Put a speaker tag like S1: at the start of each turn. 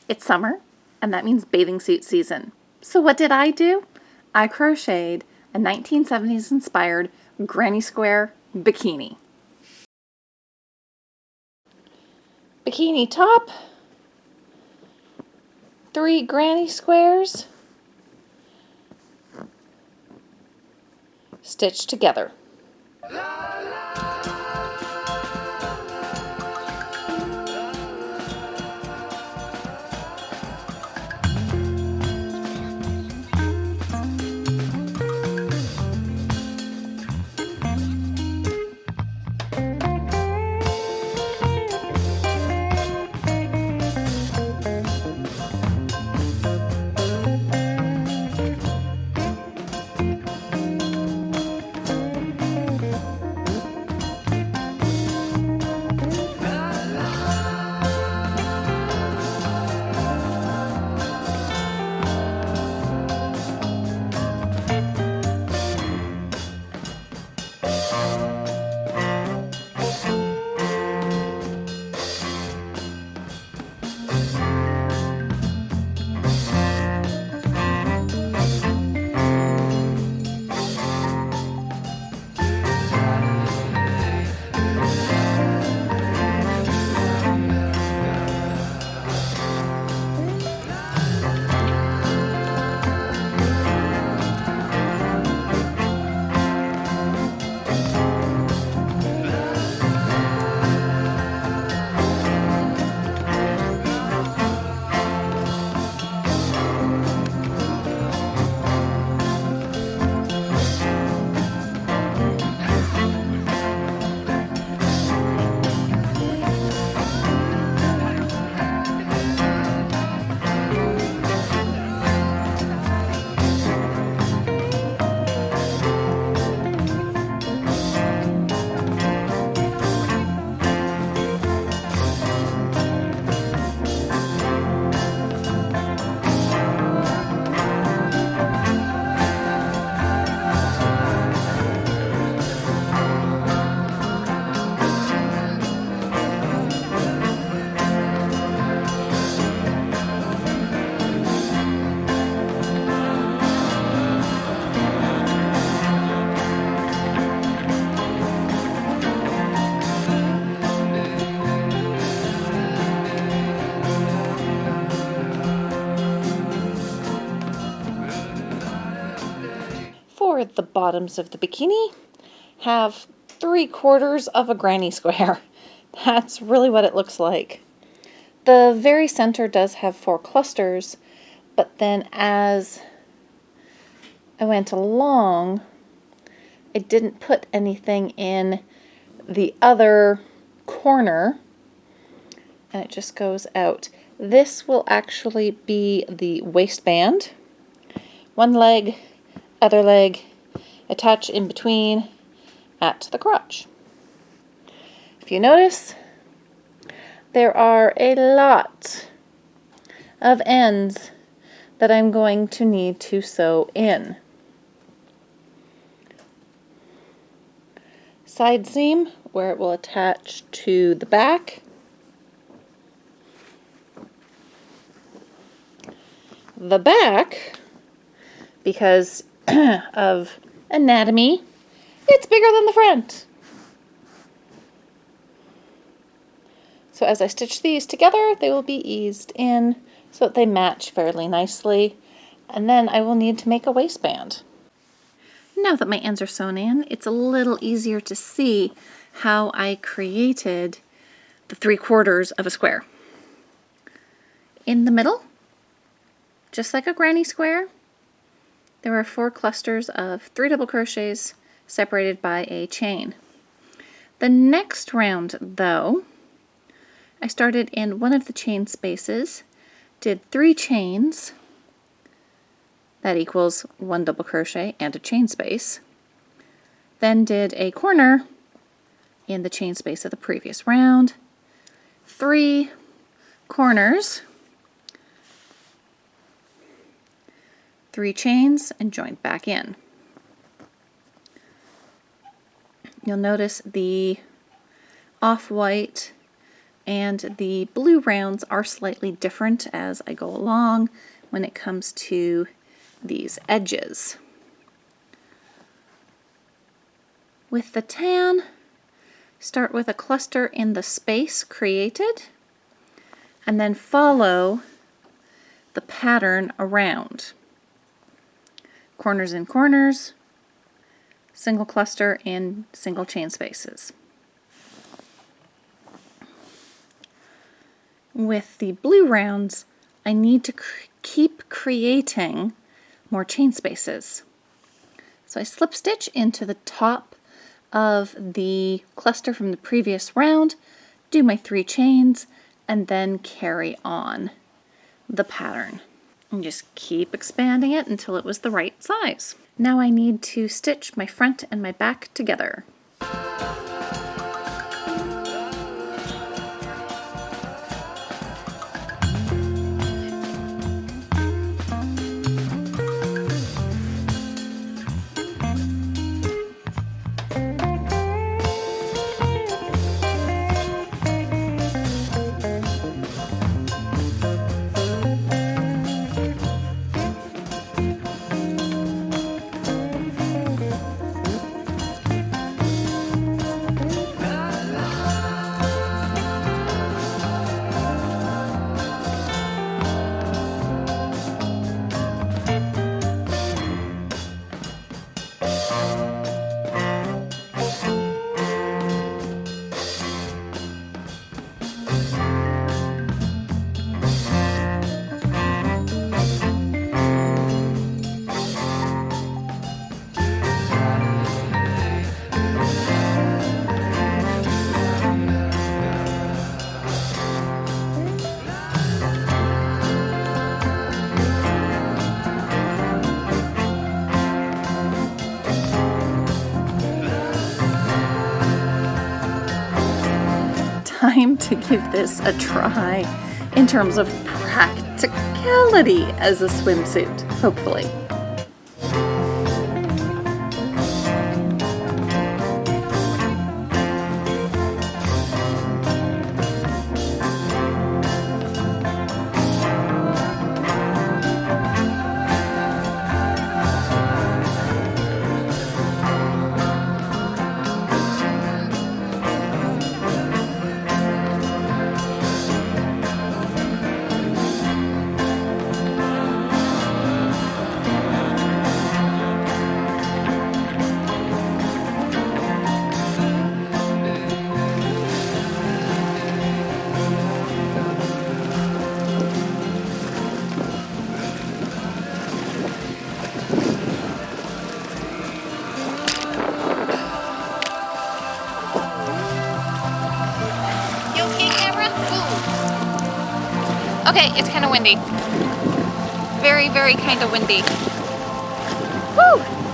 S1: It's summer, and that means bathing suit season. So what did I do? I crocheted a 1970s inspired granny square bikini. Bikini top, 3 granny squares, stitched together. For the bottoms of the bikini, have 3/4 of a granny square. That's really what it looks like. The very center does have 4 clusters, but then as I went along, I didn't put anything in the other corner, and it just goes out. This will actually be the waistband. One leg, other leg, attach in between at the crotch. If you notice, there are a lot of ends that I'm going to need to sew in. Side seam where it will attach to the back. The back, because of anatomy, it's bigger than the front. So as I stitch these together, they will be eased in so that they match fairly nicely. And then I will need to make a waistband. Now that my ends are sewn in, it's a little easier to see how I created the 3/4 of a square. In the middle, just like a granny square, there are 4 clusters of 3 double crochets separated by a chain. The next round, though, I started in one of the chain spaces, did 3 chains, that equals 1 double crochet and a chain space, then did a corner in the chain space of the previous round, 3 corners, 3 chains, and joined back in. You'll notice the off-white And the blue rounds are slightly different as I go along when it comes to these edges. With the tan, start with a cluster in the space created, and then follow the pattern around. Corners and corners, single cluster and single chain spaces. With the blue rounds, I need to keep creating more chain spaces. So I slip stitch into the top of the cluster from the previous round, do my 3 chains, and then carry on the pattern. And just keep expanding it until it was the right size. Now I need to stitch my front and my back together. Time to give this a try in terms of practicality as a swimsuit, hopefully. Okay, it's kind of windy. Very, very kind of windy. Woo!